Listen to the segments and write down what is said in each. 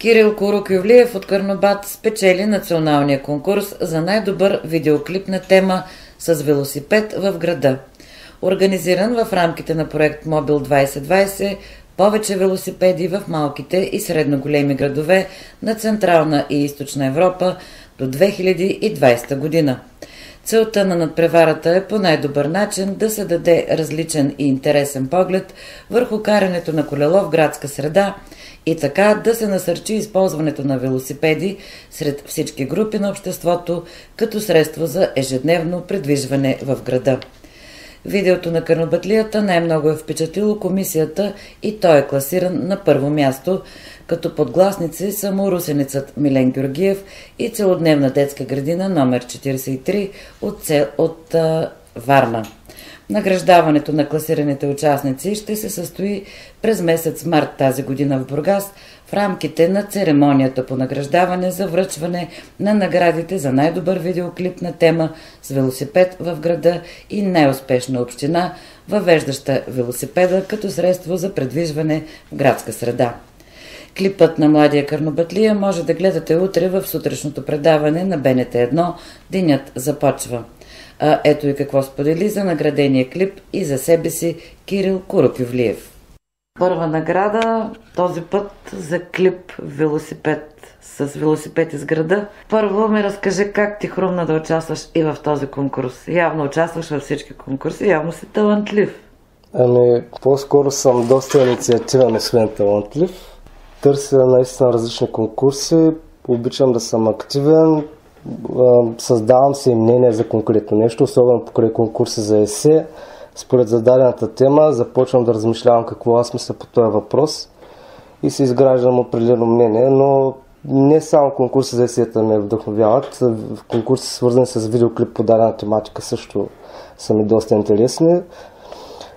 Кирил Курокювлиев от Карнобат спечели националния конкурс за най-добър видеоклип на тема с велосипед в града. Организиран в рамките на проект Мобил 2020, повече велосипеди в малките и средно големи градове на Централна и Източна Европа до 2020 година. Целта на надпреварата е по най-добър начин да се даде различен и интересен поглед върху карането на колело в градска среда и така да се насърчи използването на велосипеди сред всички групи на обществото като средство за ежедневно придвижване в града. Видеото на карнобатлията най-много е впечатлило комисията и той е класиран на първо място, като подгласници са му русеницът Милен Георгиев и целодневна детска градина номер 43 от Варна. Награждаването на класираните участници ще се състои през месец март тази година в Бургас в рамките на церемонията по награждаване за връчване на наградите за най-добър видеоклип на тема с велосипед в града и най-успешна община, въвеждаща велосипеда като средство за предвижване в градска среда. Клипът на младия карнобатлия може да гледате утре в сутрешното предаване на БНТ 1 «Денят започва». Ето и какво сподели за наградения клип и за себе си Кирил Курокювлиев. Първа награда, този път за клип велосипед с велосипед из града. Първо ми разкажи как ти хрумна да участваш и в този конкурс. Явно участваш във всички конкурси, явно си талантлив. По-скоро съм доста инициативен, освен талантлив. Търся наистина различни конкурси, обичам да съм активен, създавам си мнение за конкретно нещо, особено покрай конкурси за есе. Според зададената тема започвам да размишлявам какво аз мисля по този въпрос и се изграждам определено мнение, но не само конкурси за есета ме вдъхновяват. Конкурси, свързани с видеоклип по дадена тематика, също са ми доста интересни.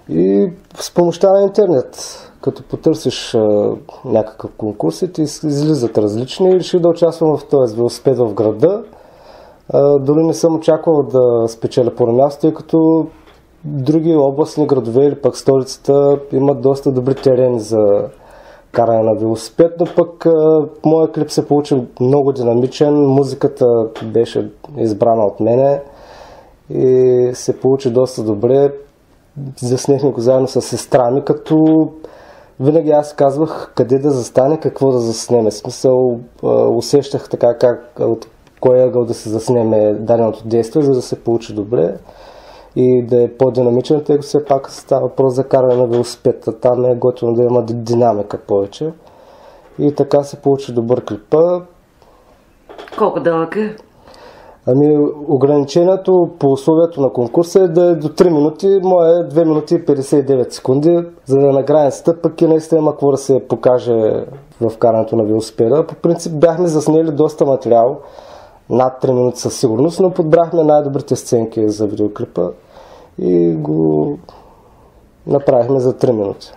И с помощта на интернет, като потърсиш някакъв конкурс и ти излизат различни, реших да участвам в този велосипед в града. Дори не съм очаквал да спечеля първо място, тъй като други областни градове или пък столицата имат доста добри терени за каране на велосипед, но пък моят клип се получи много динамичен, музиката беше избрана от мене и се получи доста добре. Заснехме го заедно с сестра ми, като винаги аз казвах къде да застане, какво да заснеме. В смисъл, усещах така как от кой ъгъл да се заснеме даденото действие, за да се получи добре и да е по-динамичен, тъй като все пак става въпрос за каране на велосипед. Там е готино да има динамика повече. И така се получи добър клипа. Колко дълъг е? Ограничението по условието на конкурса е да е до 3 минути, моя е 2 минути и 59 секунди, за да на границата пък и наистина има какво да се покаже в карането на велосипеда. По принцип бяхме заснели доста материал, над 3 минути със сигурност, но подбрахме най-добрите сценки за видеоклипа и го направихме за 3 минути.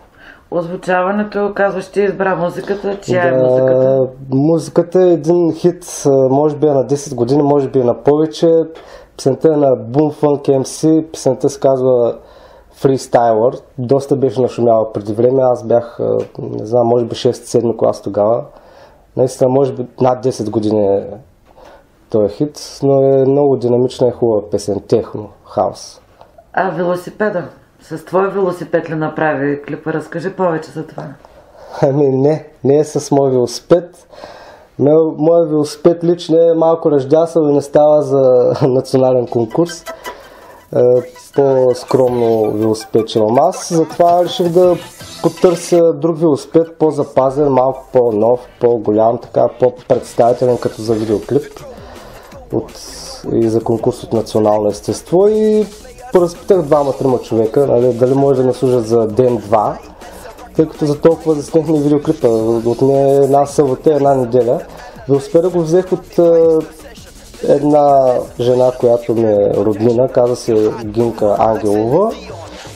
Озвучаването, казваш, ти избра музиката, чия е музиката? Музиката е един хит, може би е на 10 години, може би е на повече. Песента е на Boom Funk MC, песента се казва Freestyler. Доста беше нашумяла преди време, аз бях, не знам, може би 6-7 клас тогава. Наистина, може би над 10 години е този хит, но е много динамична и хубава песен, техно, хаос. А велосипеда? С твой велосипед ли направи клипа? Разкажи повече за това. Не е с мой велосипед. Моят велосипед лично е малко ръждясъл и не става за национален конкурс. По-скромно велосипед имам аз. Затова реших да потърся друг велосипед, по-запазен, малко по-нов, по-голям, така, по-представителен като за видеоклип и за конкурс от национално естество. И поразпитах 2-3 човека, дали може да ме служат за ден-два, тъй като за толкова заснехме видеоклипа. От нея една събота, една неделя. Велосипеда го взех от една жена, която ми е роднина, каза се Гинка Ангелова.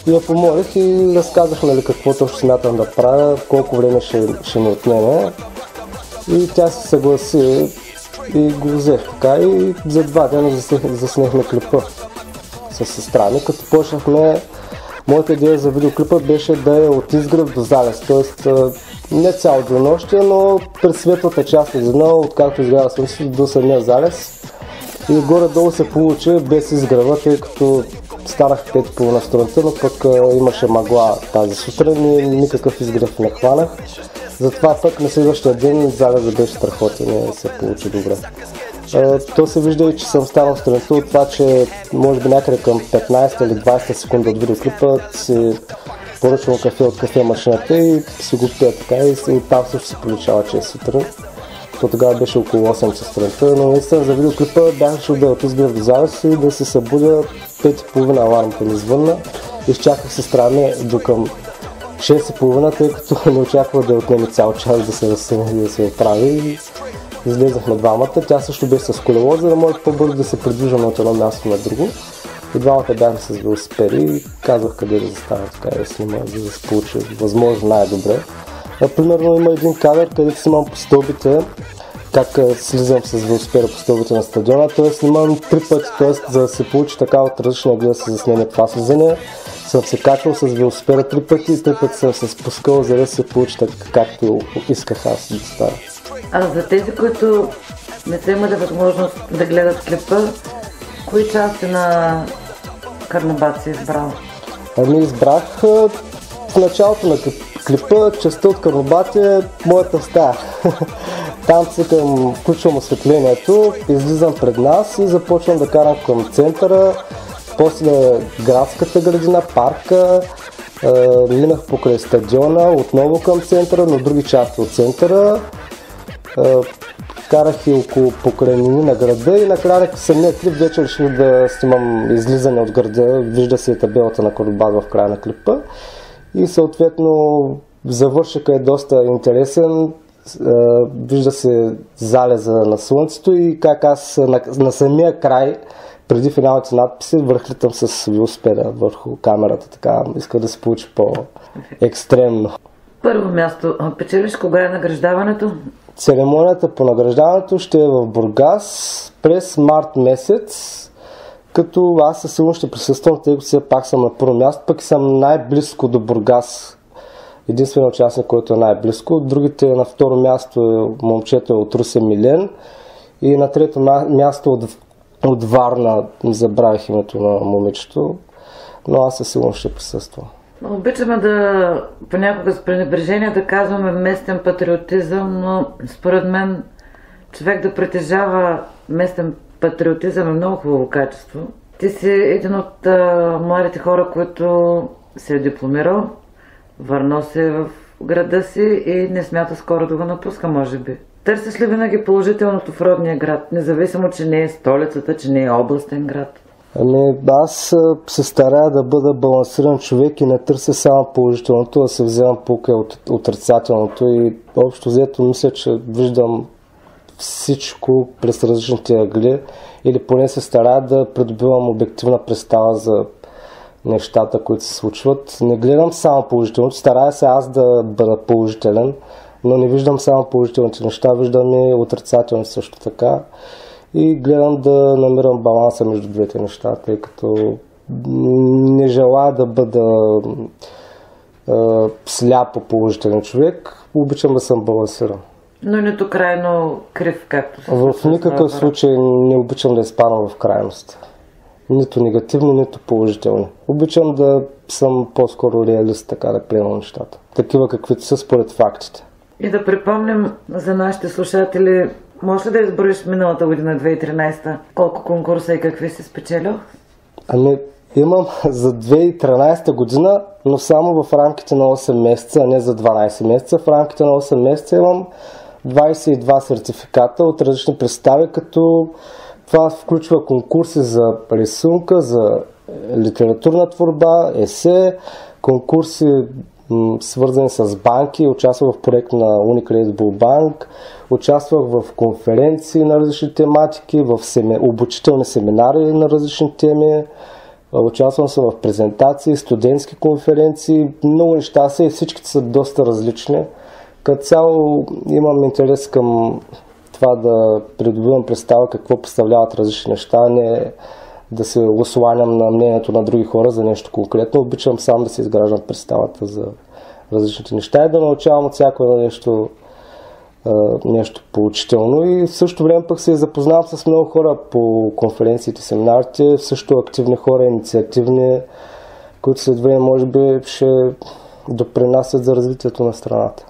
И я помолих и разказах какво точно смятам да правя, колко време ще ми отнеме. И тя се съгласи и го взех така и за 2 дена заснехме клипа с сестра ми, като почнахме. Моята идея за видеоклипа беше да е от изгрев до залез, т.е. не цяло денонощие, но през светлата част от деня, откакто изгрява слънцето до самия залез. И горе-долу се получи без изгрева, тъй като станах 5:30 сутринта, но пък имаше мъгла тази сутрин и никакъв изгрев не хванах. Затова пък на следващия ден залезът беше страхотен и се получи добре. То се вижда и че съм станал сутринта от това, че може би някъде към 15 или 20 секунда от видеоклипа си поръчвам кафе от кафе-машината и си го пия така и там също се получава, че е сутрин. То тогава беше около 8 часа сутринта, но наистина за видеоклипа бях решил да отизгрев до залез и да се събудя 5:30 алармата ми звънна. Изчаках сестра ми до към 6:30, тъй като не очаквах да отнеме цял час да се разсъне и да се оправи. Излезахме двамата, тя също беше с колело, за да може по-бързо да се придвижваме от едно място на друго. И двамата бяхме с велосипеди и казвах къде да застана така и да снима, за да се получи възможно най-добре. Примерно има един кадър, където снимам по стълбите, как слизам с велосипеда по стълбите на стадиона, т.е. снимам 3 пъти, т.е. за да се получи така от различни ъгли да се заснеме това слизане. Съм се качвал с велосипеда 3 пъти и 3 пъти съм се спускал, за да се получи така, както исках аз да стане. А за тези, които не са имали възможност да гледат клипа, кои части на Карнобат си избрал? Избрах в началото на клипа частта от Карнобат е моята стая. Там включвам осветлението, излизам пред нас и започвам да карам към центъра, после градската градина, парка, минах покрай стадиона, отново към центъра, но други части от центъра. Карах и покрай на града и накрая самия клип вече реших да снимам излизане от града, вижда се и табелата на Карнобат в края на клипа и съответно завършъка е доста интересен, вижда се залеза на слънцето и как аз на самия край преди финалните надписи върхлитам с велосипеда върху камерата, така иска да се получи по-екстремно. Първо място, печелиш кога е награждаването? Церемонията по награждаването ще е в Бургас през март месец, като аз със сигурност ще присъствам, тъй като все пак съм на първо място, пък и съм най-близко до Бургас. Единственият участник, който е най-близко. Другите на второ място е момчето от Русе Милен и на трето място от Варна, забравих името на момичето, но аз със сигурност ще присъствам. Обичаме да понякога с пренебрежение да казваме местен патриотизъм, но според мен човек да притежава местен патриотизъм е много хубаво качество. Ти си един от младите хора, които се е дипломирал, върнал се в града си и не смята скоро да го напуска, може би. Търсиш ли винаги положителното в родния град, независимо, че не е столицата, че не е областен град? Аз се старая да бъда балансиран човек и не търся само положителното, да се вземам поука от отрицателното и общо взето мисля, че виждам всичко през различните ъгли или поне се старая да придобивам обективна представа за нещата, които се случват. Не гледам само положителното, старая се аз да бъда положителен, но не виждам само положителните неща, виждам и отрицателни също така. И гледам да намирам баланса между двете неща, тъй като не желая да бъда сляпо положителен човек, обичам да съм балансиран. Но нито крайно крив, както се в никакъв случай не обичам да изпадам в крайност. Нито негативно, нито положително. Обичам да съм по-скоро реалист, така да приемам нещата. Такива каквито са според фактите. И да припомним за нашите слушатели, може ли да изброиш миналата година, 2013, колко конкурса и какви си спечелил? Имам за 2013 година, но само в рамките на 8 месеца, а не за 12 месеца. В рамките на 8 месеца имам 22 сертификата от различни представи, като това включва конкурси за рисунка, за литературна творба, есе, конкурси свързани с банки, участвах в проект на Unicredit Bank, участвах в конференции на различни тематики, в обучителни семинари на различни теми, участвам съм в презентации, студентски конференции, много неща са и всичките са доста различни. Като цяло имам интерес към това да придобивам представа какво представляват различни неща, не да се осланям на мнението на други хора за нещо конкретно. Обичам сам да се изграждам представата за различните неща и да научавам от всяко едно нещо поучително. И в същото време пък се запознавам с много хора по конференциите, семинарите, също активни хора, инициативни, които след време може би ще допринасят за развитието на страната.